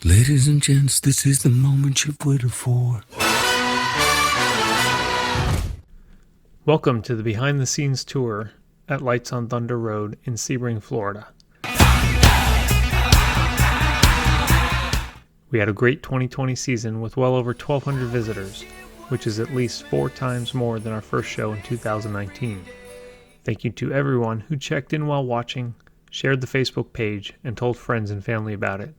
Ladies and gents, this is the moment you've waited for. Welcome to the behind-the-scenes tour at Lights on Thunder Road in Sebring, Florida. We had a great 2020 season with well over 1,200 visitors, which is at least 4 times more than our first show in 2019. Thank you to everyone who checked in while watching, shared the Facebook page, and told friends and family about it.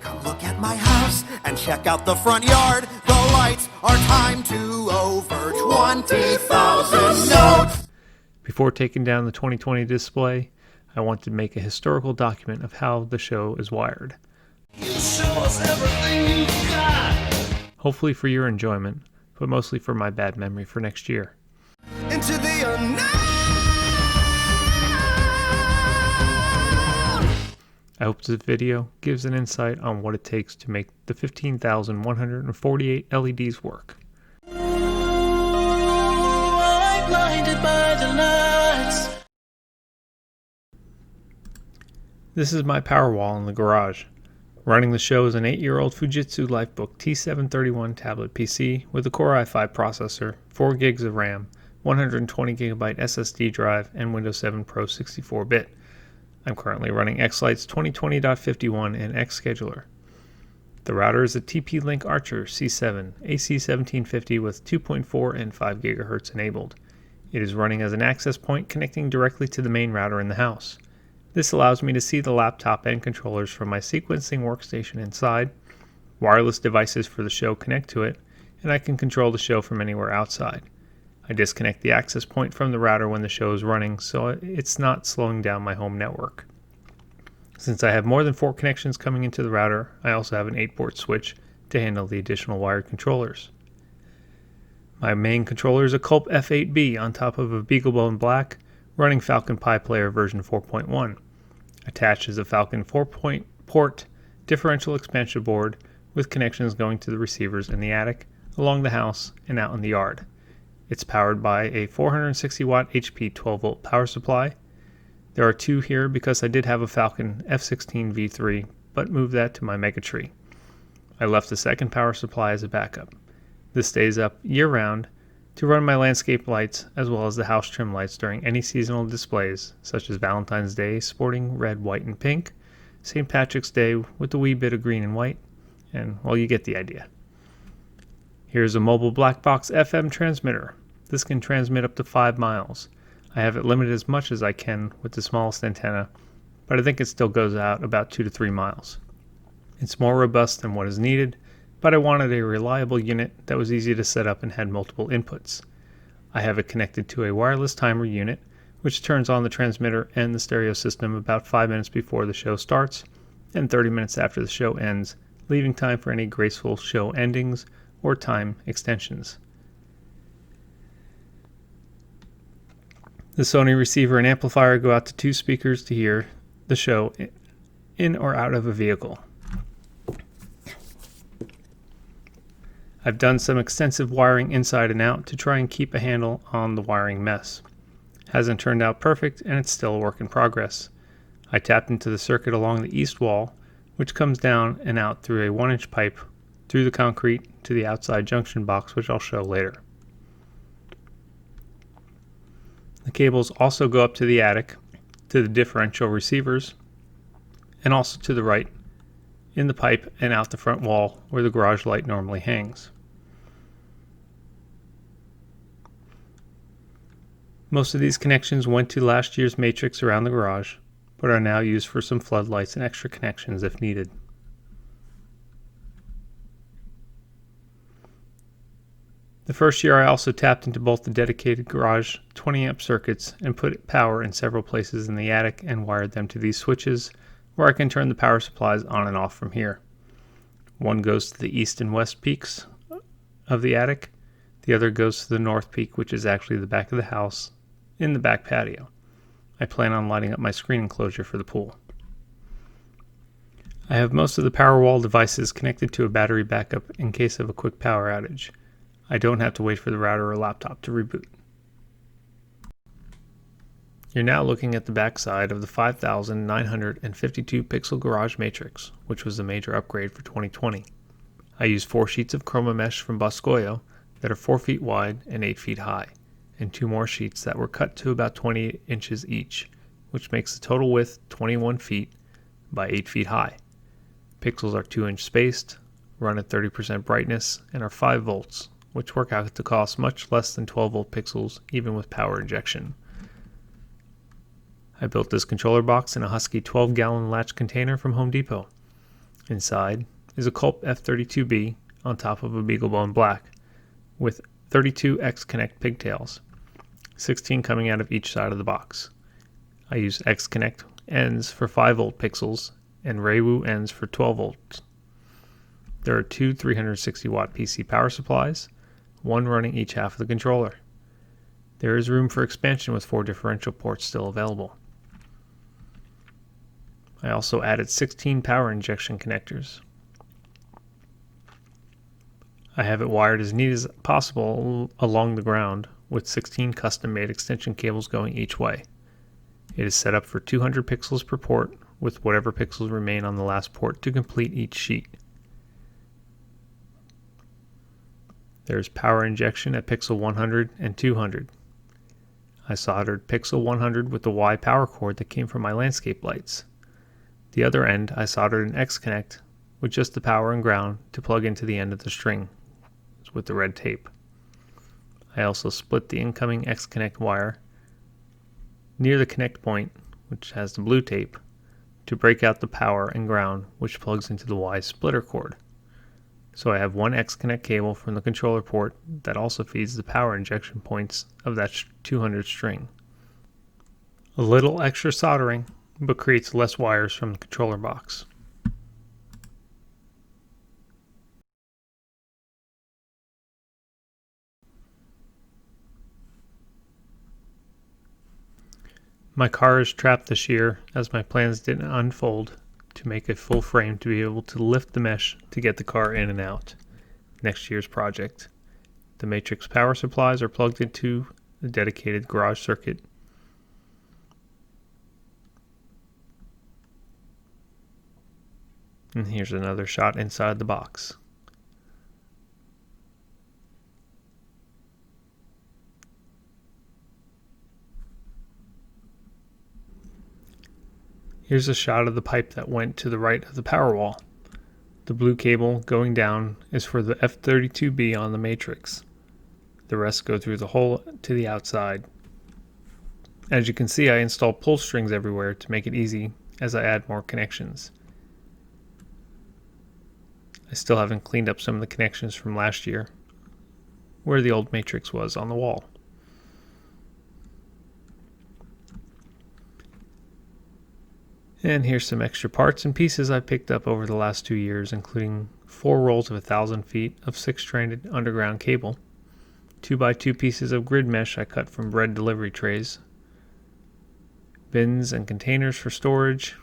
Come look at my house and check out the front yard. The lights are timed to over 20,000 notes. Before taking down the 2020 display, I wanted to make a historical document of how the show is wired. You show us everything you've got. Hopefully for your enjoyment, but mostly for my bad memory for next year. Into the unknown. I hope this video gives an insight on what it takes to make the 15,148 LEDs work. I'm blinded by the lights. This is my power wall in the garage. Running the show is an 8-year-old Fujitsu Lifebook T731 tablet PC with a Core i5 processor, 4 gigs of RAM, 120 gigabyte SSD drive, and Windows 7 Pro 64-bit. I'm currently running X-Lite's 2020.51 and X Scheduler. The router is a TP-Link Archer C7 AC1750 with 2.4 and 5 GHz enabled. It is running as an access point connecting directly to the main router in the house. This allows me to see the laptop and controllers from my sequencing workstation inside. Wireless devices for the show connect to it, and I can control the show from anywhere outside. I disconnect the access point from the router when the show is running, so it's not slowing down my home network. Since I have more than 4 connections coming into the router, I also have an 8-port switch to handle the additional wired controllers. My main controller is a Culp F8B on top of a BeagleBone Black running Falcon Pi Player version 4.1. Attached is a Falcon 4-port differential expansion board with connections going to the receivers in the attic, along the house, and out in the yard. It's powered by a 460 watt HP 12 volt power supply. There are 2 here because I did have a Falcon F16 V3, but moved that to my Megatree. I left the second power supply as a backup. This stays up year round to run my landscape lights as well as the house trim lights during any seasonal displays such as Valentine's Day sporting red, white, and pink, St. Patrick's Day with a wee bit of green and white, and well, you get the idea. Here's a mobile black box FM transmitter. This can transmit up to 5 miles. I have it limited as much as I can with the smallest antenna, but I think it still goes out about 2 to 3 miles. It's more robust than what is needed, but I wanted a reliable unit that was easy to set up and had multiple inputs. I have it connected to a wireless timer unit, which turns on the transmitter and the stereo system about 5 minutes before the show starts and 30 minutes after the show ends, leaving time for any graceful show endings or time extensions. The Sony receiver and amplifier go out to 2 speakers to hear the show in or out of a vehicle. I've done some extensive wiring inside and out to try and keep a handle on the wiring mess. Hasn't turned out perfect and it's still a work in progress. I tapped into the circuit along the east wall, which comes down and out through a 1-inch pipe through the concrete to the outside junction box, which I'll show later. The cables also go up to the attic, to the differential receivers, and also to the right in the pipe and out the front wall where the garage light normally hangs. Most of these connections went to last year's matrix around the garage, but are now used for some floodlights and extra connections if needed. The first year I also tapped into both the dedicated garage 20 amp circuits and put power in several places in the attic and wired them to these switches where I can turn the power supplies on and off from here. One goes to the east and west peaks of the attic. The other goes to the north peak, which is actually the back of the house in the back patio. I plan on lighting up my screen enclosure for the pool. I have most of the Powerwall devices connected to a battery backup in case of a quick power outage. I don't have to wait for the router or laptop to reboot. You're now looking at the backside of the 5,952 pixel garage matrix, which was the major upgrade for 2020. I used 4 sheets of chroma mesh from Boscoyo that are 4 feet wide and 8 feet high, and 2 more sheets that were cut to about 20 inches each, which makes the total width 21 feet by 8 feet high. Pixels are 2-inch spaced, run at 30% brightness, and are 5 volts, which work out to cost much less than 12 volt pixels even with power injection. I built this controller box in a Husky 12-gallon latch container from Home Depot. Inside is a Culp F32B on top of a BeagleBone Black with 32 X-Connect pigtails, 16 coming out of each side of the box. I use X-Connect ends for 5 volt pixels and Reiwu ends for 12 volts. There are 2 360 watt PC power supplies, one running each half of the controller. There is room for expansion with 4 differential ports still available. I also added 16 power injection connectors. I have it wired as neat as possible along the ground with 16 custom-made extension cables going each way. It is set up for 200 pixels per port with whatever pixels remain on the last port to complete each sheet. There is power injection at pixel 100 and 200. I soldered pixel 100 with the Y power cord that came from my landscape lights. The other end I soldered an X-Connect with just the power and ground to plug into the end of the string with the red tape. I also split the incoming X-Connect wire near the connect point, which has the blue tape, to break out the power and ground, which plugs into the Y splitter cord. So I have one X-Connect cable from the controller port that also feeds the power injection points of that 200 string. A little extra soldering, but creates less wires from the controller box. My car is trapped this year as my plans didn't unfold to make a full frame to be able to lift the mesh to get the car in and out. Next year's project. The matrix power supplies are plugged into the dedicated garage circuit. And here's another shot inside the box. Here's a shot of the pipe that went to the right of the power wall. The blue cable going down is for the F32B on the matrix. The rest go through the hole to the outside. As you can see, I installed pull strings everywhere to make it easy as I add more connections. I still haven't cleaned up some of the connections from last year, where the old matrix was on the wall. And here's some extra parts and pieces I picked up over the last 2 years, including 4 rolls of 1,000 feet of 6-stranded underground cable, 2x2 pieces of grid mesh I cut from bread delivery trays, bins and containers for storage,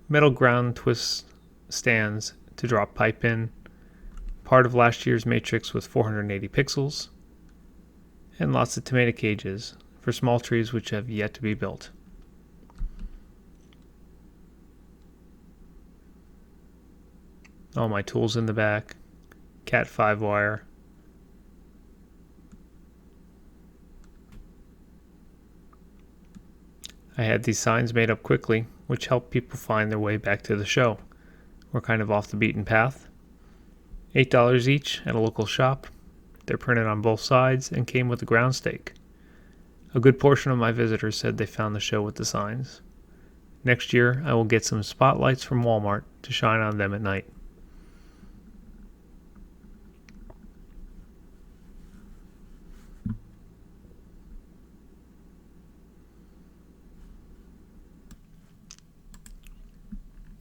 metal ground twist stands to drop pipe in, part of last year's matrix with 480 pixels, and lots of tomato cages for small trees which have yet to be built. All my tools in the back, Cat 5 wire, I had these signs made up quickly, which help people find their way back to the show. We're kind of off the beaten path. $8 each at a local shop. They're printed on both sides and came with a ground stake. A good portion of my visitors said they found the show with the signs. Next year, I will get some spotlights from Walmart to shine on them at night.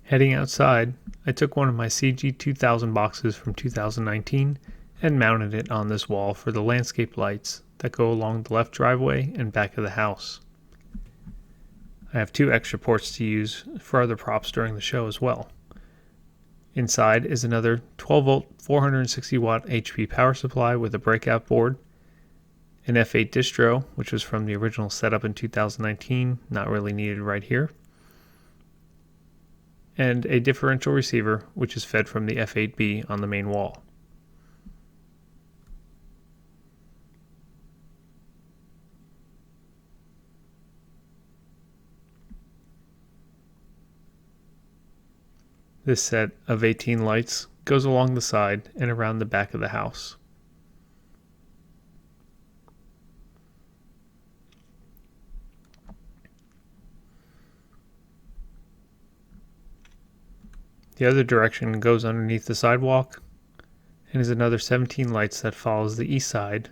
Heading outside, I took one of my CG 2000 boxes from 2019 and mounted it on this wall for the landscape lights that go along the left driveway and back of the house. I have 2 extra ports to use for other props during the show as well. Inside is another 12 volt 460 watt HP power supply with a breakout board an F8 distro, which was from the original setup in 2019, not really needed right here, and a differential receiver, which is fed from the F8B on the main wall. This set of 18 lights goes along the side and around the back of the house. The other direction goes underneath the sidewalk and is another 17 lights that follows the east side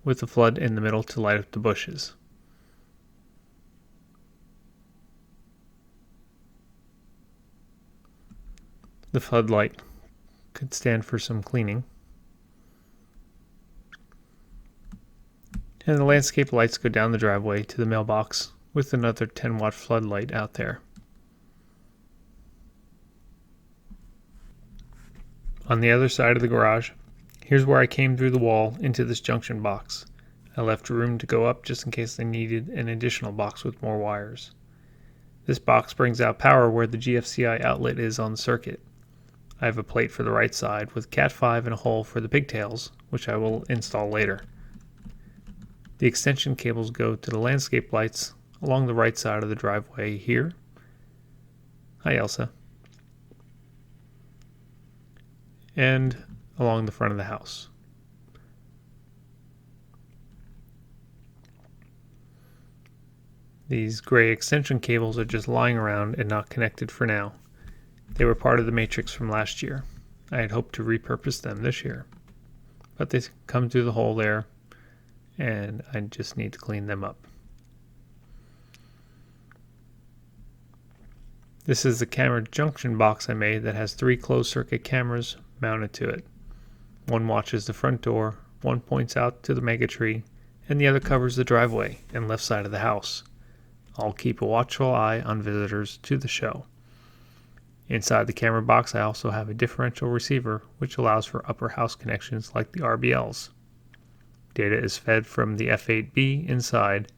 with the flood in the middle to light up the bushes. The floodlight could stand for some cleaning. And the landscape lights go down the driveway to the mailbox with another 10-watt floodlight out there. On the other side of the garage, here's where I came through the wall into this junction box. I left room to go up just in case I needed an additional box with more wires. This box brings out power where the GFCI outlet is on the circuit. I have a plate for the right side with Cat5 and a hole for the pigtails, which I will install later. The extension cables go to the landscape lights along the right side of the driveway here. Hi, Elsa. And along the front of the house. These gray extension cables are just lying around and not connected for now. They were part of the matrix from last year. I had hoped to repurpose them this year, but they come through the hole there and I just need to clean them up. This is the camera junction box I made that has 3 closed circuit cameras mounted to it. One watches the front door, one points out to the mega tree, and the other covers the driveway and left side of the house. I'll keep a watchful eye on visitors to the show. Inside the camera box I also have a differential receiver which allows for upper house connections like the RBLs. Data is fed from the F8B inside,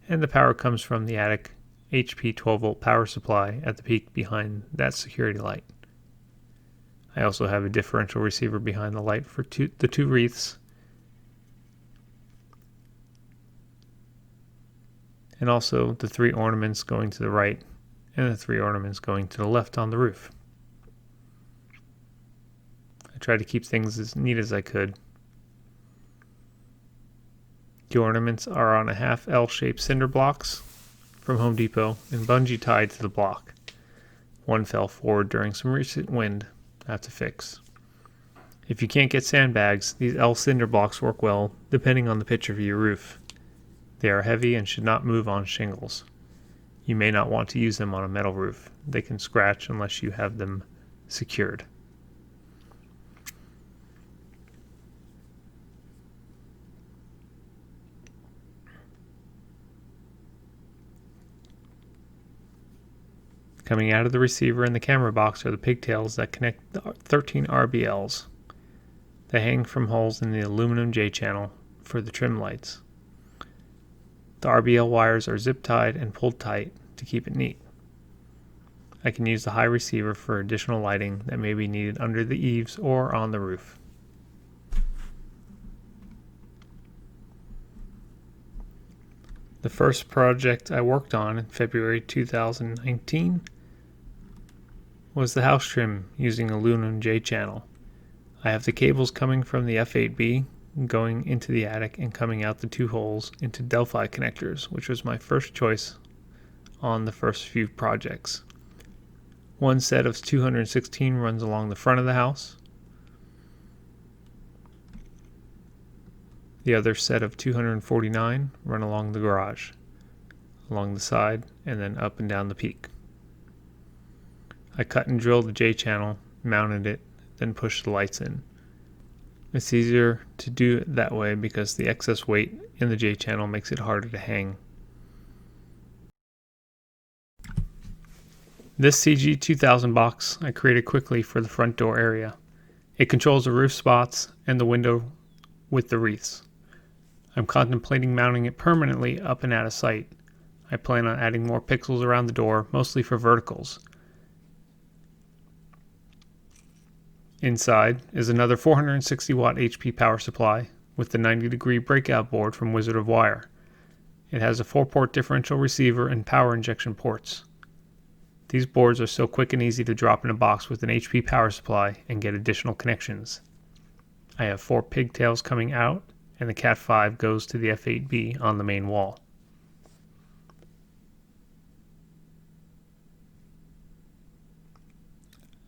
and the power comes from the attic HP 12-volt power supply at the peak behind that security light. I also have a differential receiver behind the light for the two wreaths, and also the 3 ornaments going to the right and the 3 ornaments going to the left on the roof. I tried to keep things as neat as I could. The ornaments are on a half L-shaped cinder blocks from Home Depot and bungee tied to the block. One fell forward during some recent wind. I have to fix. If you can't get sandbags, these L cinder blocks work well depending on the pitch of your roof. They are heavy and should not move on shingles. You may not want to use them on a metal roof. They can scratch unless you have them secured. Coming out of the receiver and the camera box are the pigtails that connect the 13 RBLs. They hang from holes in the aluminum J-channel for the trim lights. The RBL wires are zip tied and pulled tight to keep it neat. I can use the high receiver for additional lighting that may be needed under the eaves or on the roof. The first project I worked on in February 2019 was the house trim using aluminum J-channel. I have the cables coming from the F8B going into the attic and coming out the 2 holes into Delphi connectors, which was my first choice on the first few projects. One set of 216 runs along the front of the house. The other set of 249 run along the garage, along the side, and then up and down the peak. I cut and drilled the J-channel, mounted it, then pushed the lights in. It's easier to do it that way because the excess weight in the J-channel makes it harder to hang. This CG2000 box I created quickly for the front door area. It controls the roof spots and the window with the wreaths. I'm contemplating mounting it permanently up and out of sight. I plan on adding more pixels around the door, mostly for verticals. Inside is another 460 watt HP power supply with the 90-degree breakout board from Wizard of Wire. It has a 4-port differential receiver and power injection ports. These boards are so quick and easy to drop in a box with an HP power supply and get additional connections. I have 4 pigtails coming out, and the Cat 5 goes to the F8B on the main wall.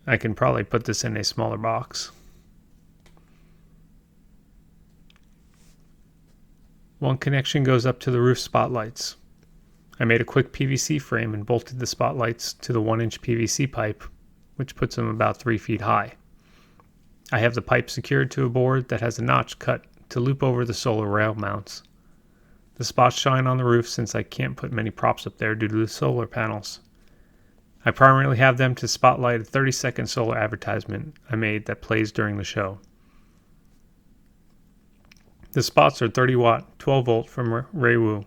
I can probably put this in a smaller box. One connection goes up to the roof spotlights. I made a quick PVC frame and bolted the spotlights to the 1-inch PVC pipe, which puts them about 3 feet high. I have the pipe secured to a board that has a notch cut to loop over the solar rail mounts. The spots shine on the roof since I can't put many props up there due to the solar panels. I primarily have them to spotlight a 30-second solar advertisement I made that plays during the show. The spots are 30 watt, 12 volt from Reiwu.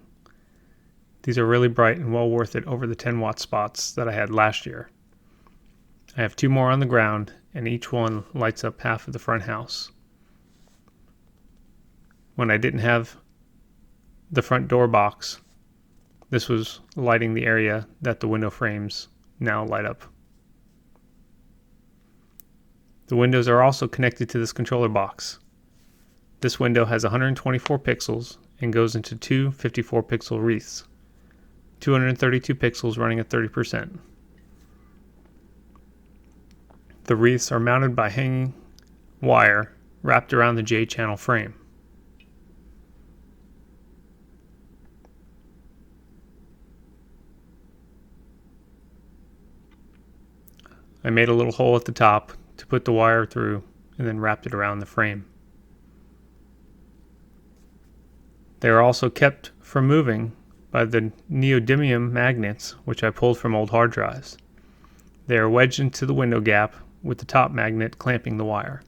These are really bright and well worth it over the 10 watt spots that I had last year. I have 2 more on the ground, and each one lights up half of the front house. When I didn't have the front door box, this was lighting the area that the window frames now light up. The windows are also connected to this controller box. This window has 124 pixels and goes into 2 54 pixel wreaths, 232 pixels running at 30%. The wreaths are mounted by hanging wire wrapped around the J-channel frame. I made a little hole at the top to put the wire through and then wrapped it around the frame. They are also kept from moving by the neodymium magnets, which I pulled from old hard drives. They are wedged into the window gap with the top magnet clamping the wire.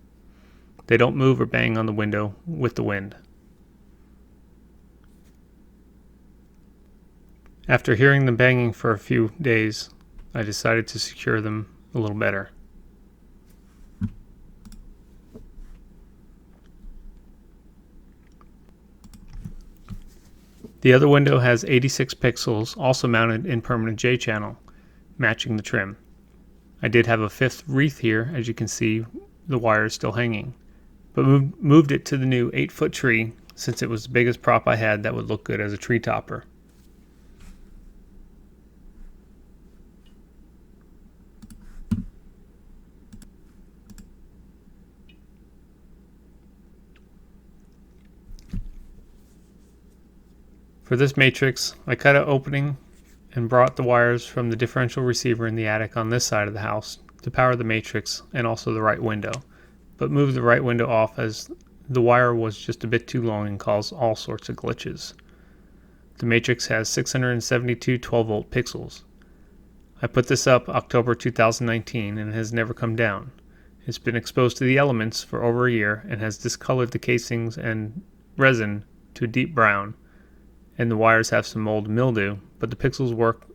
They don't move or bang on the window with the wind. After hearing them banging for a few days, I decided to secure them a little better. The other window has 86 pixels, also mounted in permanent J-channel, matching the trim. I did have a 5th wreath here, as you can see the wire is still hanging, but moved it to the new 8-foot tree since it was the biggest prop I had that would look good as a tree topper. For this matrix, I cut an opening and brought the wires from the differential receiver in the attic on this side of the house to power the matrix and also the right window, but moved the right window off as the wire was just a bit too long and caused all sorts of glitches. The matrix has 672 12-volt pixels. I put this up October 2019 and it has never come down. It's been exposed to the elements for over a year and has discolored the casings and resin to a deep brown, and the wires have some mold and mildew, but the pixels work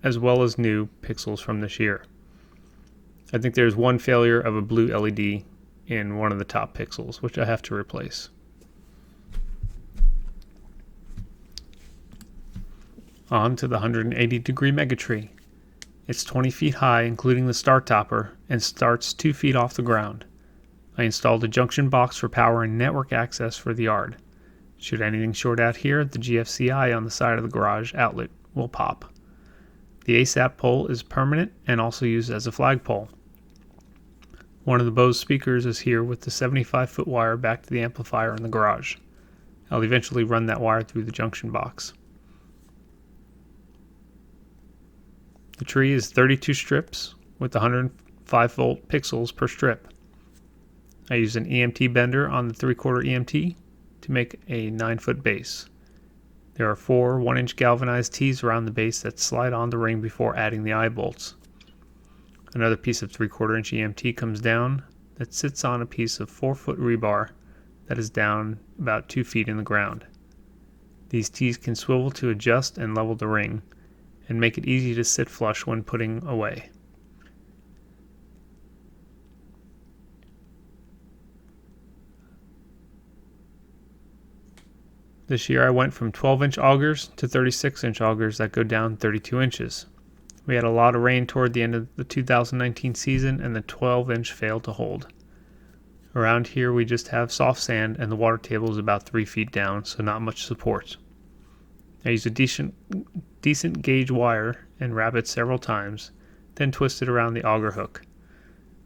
as well as new pixels from this year. I think there's one failure of a blue LED in one of the top pixels, which I have to replace. On to the 180-degree megatree. It's 20 feet high, including the star topper, and starts 2 feet off the ground. I installed a junction box for power and network access for the yard. Should anything short out here, the GFCI on the side of the garage outlet will pop. The ASAP pole is permanent and also used as a flagpole. One of the Bose speakers is here with the 75-foot wire back to the amplifier in the garage. I'll eventually run that wire through the junction box. The tree is 32 strips with 105-volt pixels per strip. I used an EMT bender on the 3/4 EMT to make a 9-foot base. There are 4 1-inch galvanized T's around the base that slide on the ring before adding the eye bolts. Another piece of 3/4 inch EMT comes down that sits on a piece of 4-foot rebar that is down about 2 feet in the ground. These tees can swivel to adjust and level the ring, and make it easy to sit flush when putting away. This year I went from 12-inch augers to 36-inch augers that go down 32 inches. We had a lot of rain toward the end of the 2019 season, and the 12-inch failed to hold. Around here we just have soft sand, and the water table is about 3 feet down, so not much support. I used a decent gauge wire and wrap it several times, then twist it around the auger hook.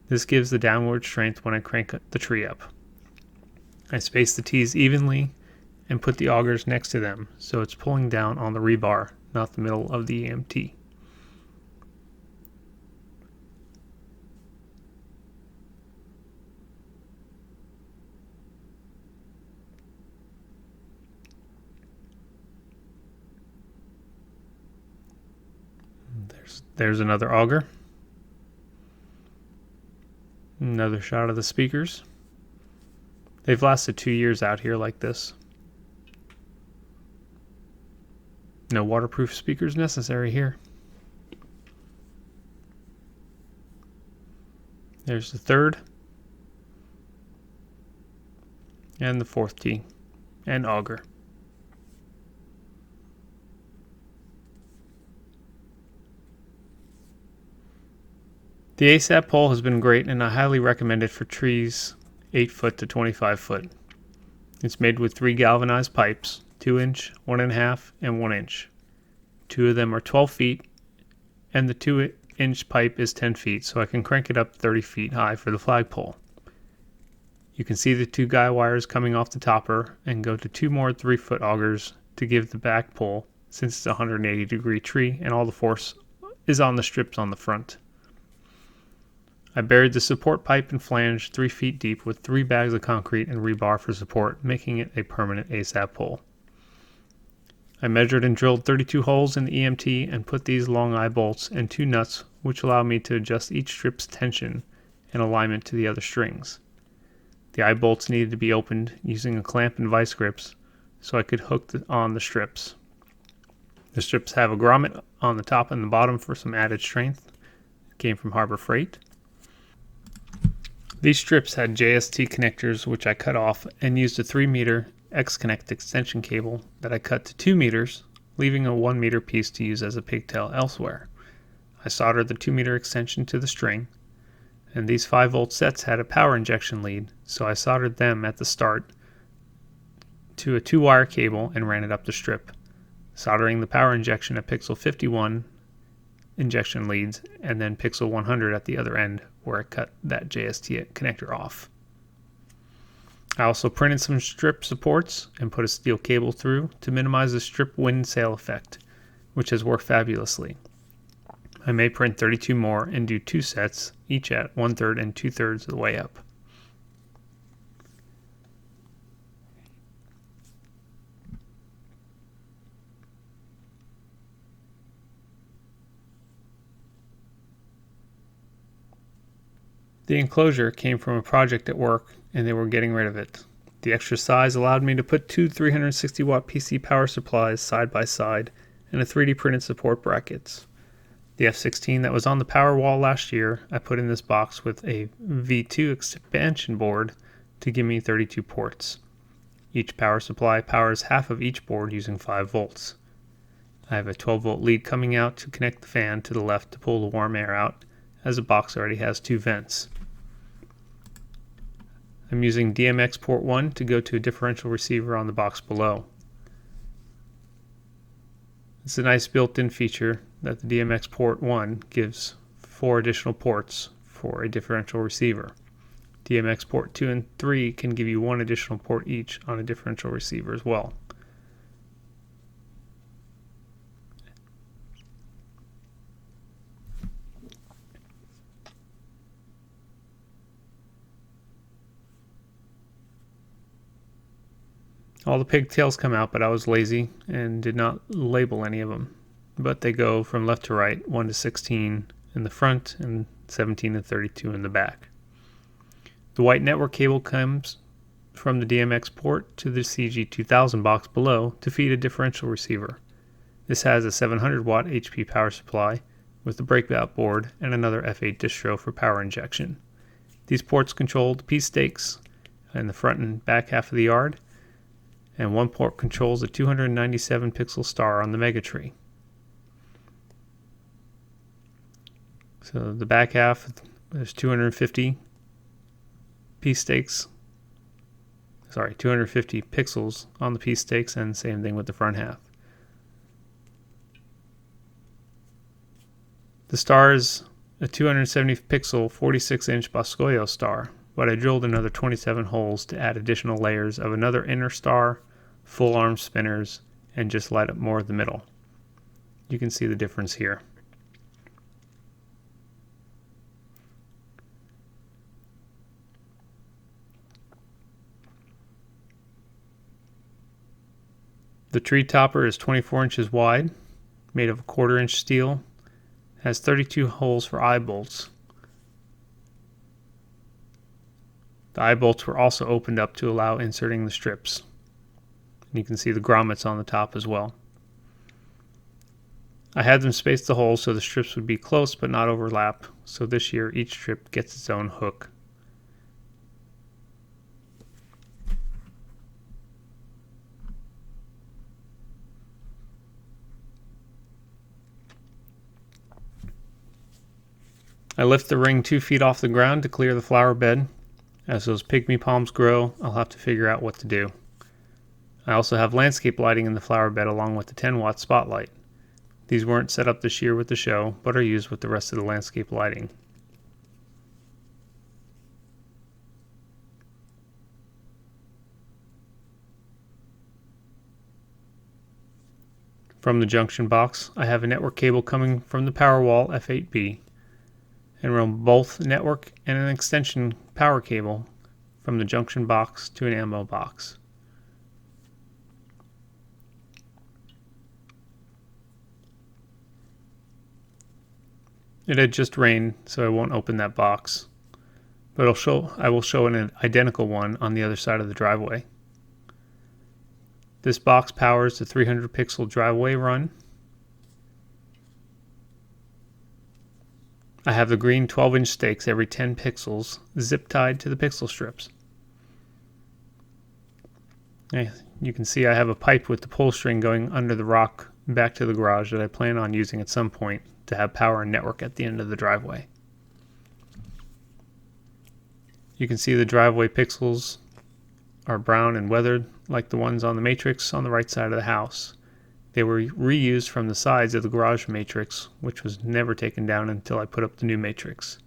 This gives the downward strength when I crank the tree up. I space the tees evenly and put the augers next to them, so it's pulling down on the rebar, not the middle of the EMT. There's another auger. Another shot of the speakers. They've lasted 2 years out here like this. No waterproof speakers necessary here. There's the third and the fourth tee and auger. The ASAP pole has been great, and I highly recommend it for trees 8 foot to 25 foot. It's made with 3 galvanized pipes, 2-inch, 1.5, and 1 inch. 2 of them are 12 feet, and the 2-inch pipe is 10 feet, so I can crank it up 30 feet high for the flagpole. You can see the 2 guy wires coming off the topper, and go to 2 more 3-foot augers to give the back pole, since it's a 180-degree tree and all the force is on the strips on the front. I buried the support pipe and flange 3 feet deep with 3 bags of concrete and rebar for support, making it a permanent ASAP pole. I measured and drilled 32 holes in the EMT and put these long eye bolts and 2 nuts, which allow me to adjust each strip's tension and alignment to the other strings. The eye bolts needed to be opened using a clamp and vice grips so I could hook on the strips. The strips have a grommet on the top and the bottom for some added strength. It came from Harbor Freight. These strips had JST connectors, which I cut off and used a 3-meter X-Connect extension cable that I cut to 2 meters, leaving a 1-meter piece to use as a pigtail elsewhere. I soldered the 2-meter extension to the string, and these 5-volt sets had a power injection lead, so I soldered them at the start to a 2-wire cable and ran it up the strip, soldering the power injection at pixel 51 injection leads, and then pixel 100 at the other end where I cut that JST connector off. I also printed some strip supports and put a steel cable through to minimize the strip wind sail effect, which has worked fabulously. I may print 32 more and do 2 sets, each at 1/3 and 2/3 of the way up. The enclosure came from a project at work, and they were getting rid of it. The extra size allowed me to put 2 360-watt PC power supplies side by side and a 3D printed support brackets. The F16 that was on the power wall last year, I put in this box with a V2 expansion board to give me 32 ports. Each power supply powers half of each board using 5 volts. I have a 12-volt lead coming out to connect the fan to the left to pull the warm air out, as the box already has 2 vents. I'm using DMX port 1 to go to a differential receiver on the box below. It's a nice built-in feature that the DMX port 1 gives 4 additional ports for a differential receiver. DMX port 2 and 3 can give you 1 additional port each on a differential receiver as well. All the pigtails come out, but I was lazy and did not label any of them. But they go from left to right, 1 to 16 in the front and 17 to 32 in the back. The white network cable comes from the DMX port to the CG2000 box below to feed a differential receiver. This has a 700 watt HP power supply with a breakout board and another F8 distro for power injection. These ports control the P stakes in the front and back half of the yard, and one port controls a 297 pixel star on the Megatree. So the back half, there's 250 P stakes, 250 pixels on the P stakes, and same thing with the front half. The star is a 270 pixel 46 inch Boscoyo star, but I drilled another 27 holes to add additional layers of another inner star, full arm spinners, and just light up more of the middle. You can see the difference here. The tree topper is 24 inches wide, made of a 1/4 inch steel, has 32 holes for eye bolts. The eye bolts were also opened up to allow inserting the strips. And you can see the grommets on the top as well. I had them space the holes so the strips would be close but not overlap, so this year each strip gets its own hook. I lift the ring 2 feet off the ground to clear the flower bed. As those pygmy palms grow, I'll have to figure out what to do. I also have landscape lighting in the flower bed along with the 10-watt spotlight. These weren't set up this year with the show, but are used with the rest of the landscape lighting. From the junction box, I have a network cable coming from the Powerwall F8B, and run both network and an extension power cable from the junction box to an ammo box. It had just rained, so I won't open that box, but I will show an identical one on the other side of the driveway. This box powers the 300 pixel driveway run. I have the green 12-inch stakes every 10 pixels zip tied to the pixel strips. You can see I have a pipe with the pull string going under the rock back to the garage that I plan on using at some point to have power and network at the end of the driveway. You can see the driveway pixels are brown and weathered like the ones on the matrix on the right side of the house. They were reused from the sides of the garage matrix, which was never taken down until I put up the new matrix.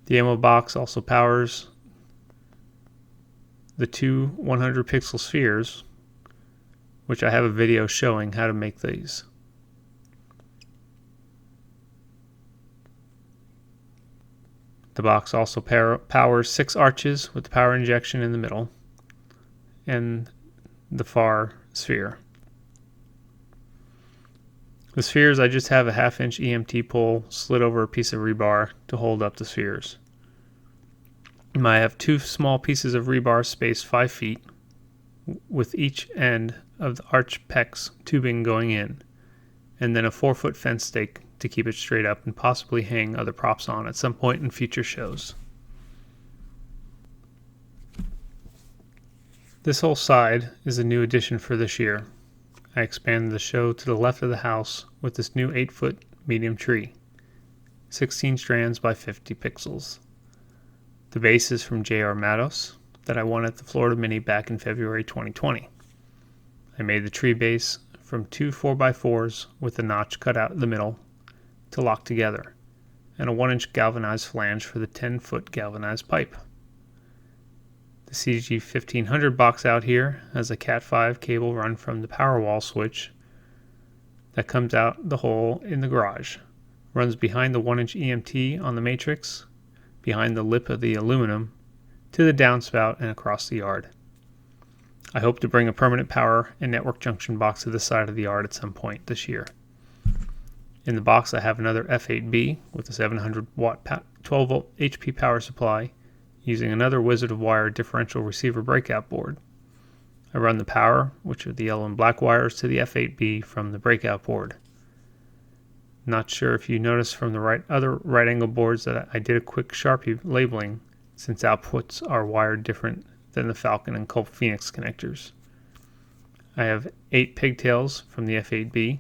The ammo box also powers the two 100 pixel spheres, which I have a video showing how to make these. The box also powers 6 arches with the power injection in the middle and the far sphere. The spheres, I just have a 1/2 inch EMT pole slid over a piece of rebar to hold up the spheres. I have 2 small pieces of rebar spaced 5 feet with each end of the arch PEX tubing going in, and then a 4-foot fence stake to keep it straight up and possibly hang other props on at some point in future shows. This whole side is a new addition for this year. I expanded the show to the left of the house with this new 8-foot medium tree, 16 strands by 50 pixels. The base is from J.R. Matos that I won at the Florida Mini back in February 2020. I made the tree base from 2 4x4s with a notch cut out in the middle to lock together, and a 1-inch galvanized flange for the 10-foot galvanized pipe. The CG1500 box out here has a Cat5 cable run from the Powerwall switch that comes out the hole in the garage, runs behind the 1-inch EMT on the matrix, behind the lip of the aluminum, to the downspout and across the yard. I hope to bring a permanent power and network junction box to the side of the yard at some point this year. In the box I have another F8B with a 700 watt 12 volt HP power supply using another Wizard of Wire differential receiver breakout board. I run the power, which are the yellow and black wires, to the F8B from the breakout board. Not sure if you noticed from the other right angle boards that I did a quick Sharpie labeling, since outputs are wired different than the Falcon and Colt Phoenix connectors. I have 8 pigtails from the F8B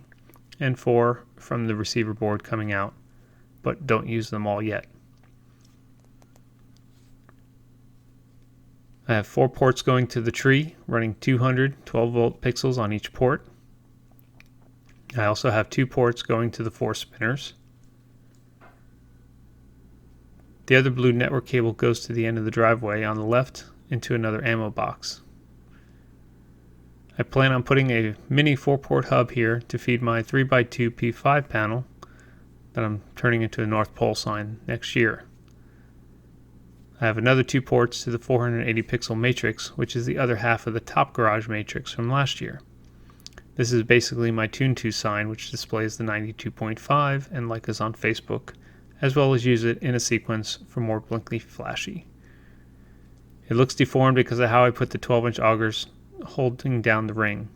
and 4 from the receiver board coming out, but don't use them all yet. I have 4 ports going to the tree, running 200 12 volt pixels on each port. I also have 2 ports going to the 4 spinners. The other blue network cable goes to the end of the driveway on the left into another ammo box. I plan on putting a mini 4-port hub here to feed my 3x2 P5 panel that I'm turning into a North Pole sign next year. I have another 2 ports to the 480 pixel matrix, which is the other half of the top garage matrix from last year. This is basically my Tune2 sign, which displays the 92.5 and like us on Facebook, as well as use it in a sequence for more blinkly flashy. It looks deformed because of how I put the 12-inch augers holding down the ring.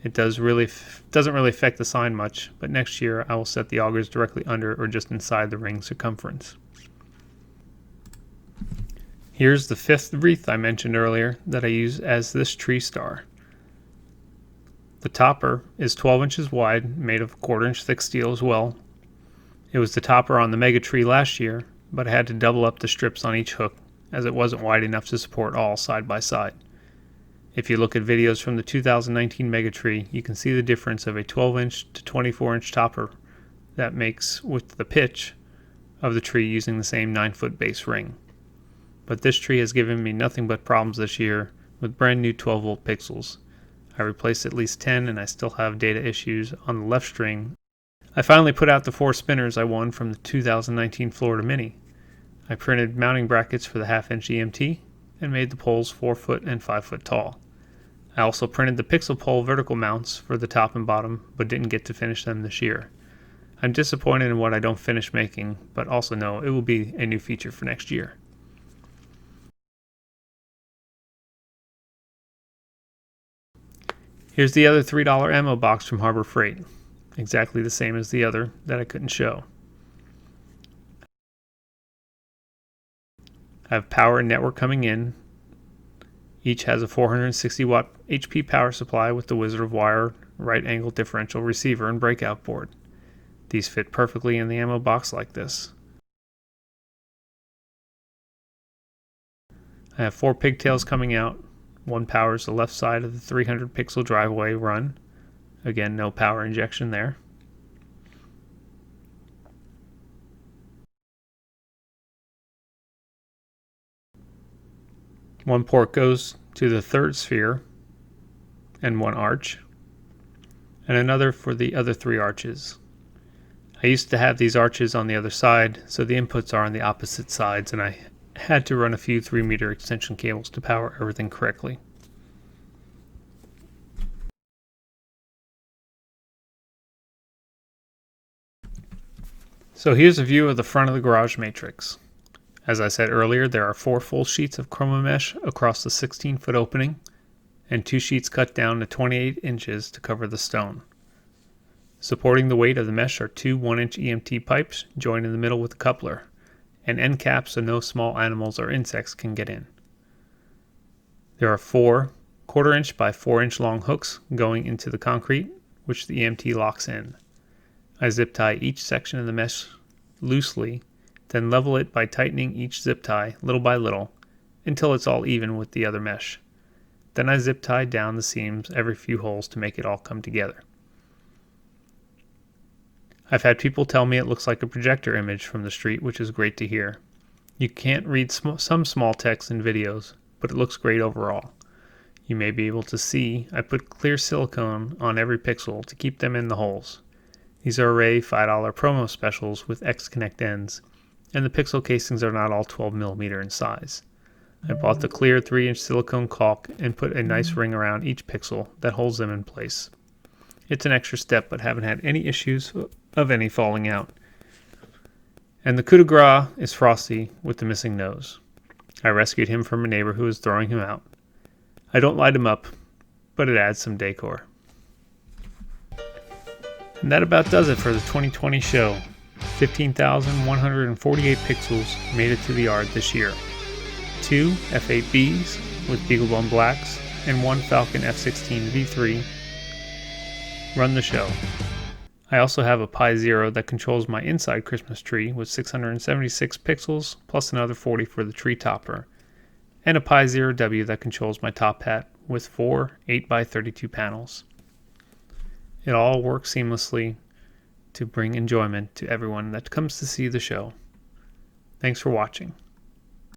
It doesn't really affect the sign much, but next year I will set the augers directly under or just inside the ring circumference. Here's the 5th wreath I mentioned earlier that I use as this tree star. The topper is 12 inches wide, made of 1/4 inch thick steel as well. It was the topper on the mega tree last year, but I had to double up the strips on each hook as it wasn't wide enough to support all side by side. If you look at videos from the 2019 mega tree, you can see the difference of a 12 inch to 24 inch topper that makes with the pitch of the tree using the same 9-foot base ring. But this tree has given me nothing but problems this year with brand new 12 volt pixels. I replaced at least 10 and I still have data issues on the left string. I finally put out the 4 spinners I won from the 2019 Florida Mini. I printed mounting brackets for the 1/2 inch EMT and made the poles 4 foot and 5 foot tall. I also printed the pixel pole vertical mounts for the top and bottom, but didn't get to finish them this year. I'm disappointed in what I don't finish making, but also know it will be a new feature for next year. Here's the other $3 ammo box from Harbor Freight, exactly the same as the other that I couldn't show. I have power and network coming in. Each has a 460 watt HP power supply with the Wizard of Wire right angle differential receiver and breakout board. These fit perfectly in the ammo box like this. I have 4 pigtails coming out. One powers the left side of the 300 pixel driveway run. Again, no power injection there. One port goes to the 3rd sphere and 1 arch, and another for the other 3 arches. I used to have these arches on the other side, so the inputs are on the opposite sides, and I had to run a few 3-meter extension cables to power everything correctly. So here's a view of the front of the garage matrix. As I said earlier, there are 4 full sheets of chroma mesh across the 16-foot opening, and 2 sheets cut down to 28 inches to cover the stone. Supporting the weight of the mesh are 2 1-inch EMT pipes joined in the middle with a coupler, and end caps so no small animals or insects can get in. There are 4 1/4 inch by 4 inch long hooks going into the concrete, which the EMT locks in. I zip tie each section of the mesh loosely, then level it by tightening each zip tie little by little until it's all even with the other mesh. Then I zip tie down the seams every few holes to make it all come together. I've had people tell me it looks like a projector image from the street, which is great to hear. You can't read some small text in videos, but it looks great overall. You may be able to see I put clear silicone on every pixel to keep them in the holes. These are Array $5 promo specials with X-Connect ends, and the pixel casings are not all 12mm in size. I bought the clear 3-inch silicone caulk and put a nice ring around each pixel that holds them in place. It's an extra step, but haven't had any issues of any falling out. And the coup de grace is Frosty with the missing nose. I rescued him from a neighbor who was throwing him out. I don't light him up, but it adds some decor. And that about does it for the 2020 show. 15,148 pixels made it to the yard this year. 2 F8Bs with Beaglebone Blacks and 1 Falcon F16 V3 run the show. I also have a Pi Zero that controls my inside Christmas tree with 676 pixels plus another 40 for the tree topper, and a Pi Zero W that controls my top hat with 4 8x32 panels. It all works seamlessly to bring enjoyment to everyone that comes to see the show. Thanks for watching.